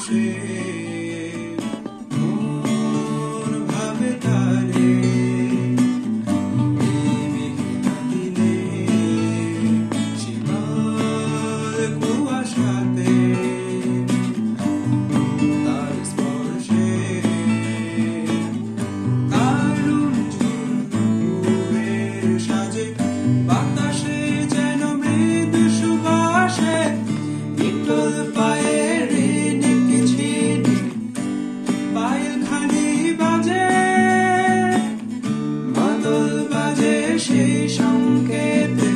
বসে মন ভাবে তারে দিলে শীতল কুয়াশাতে তার স্পর্শে দারুণ ঝুমপুরের সাজে বাতাসে যেন মৃদু সুবাসে নিটোল পায়ে রিনিক ঝিনিক পায়েলখানি বাজে মাদল বাজে সেই সংকেতে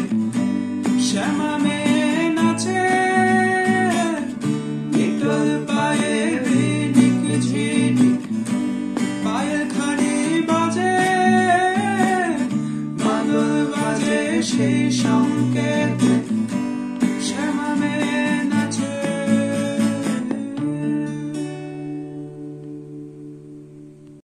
শ্যামা মেয়ে নাচে নিটোল পায়ে রিনিক ঝিনিক পায়েলখানি বাজে মাদল বাজে সেই সংকেতে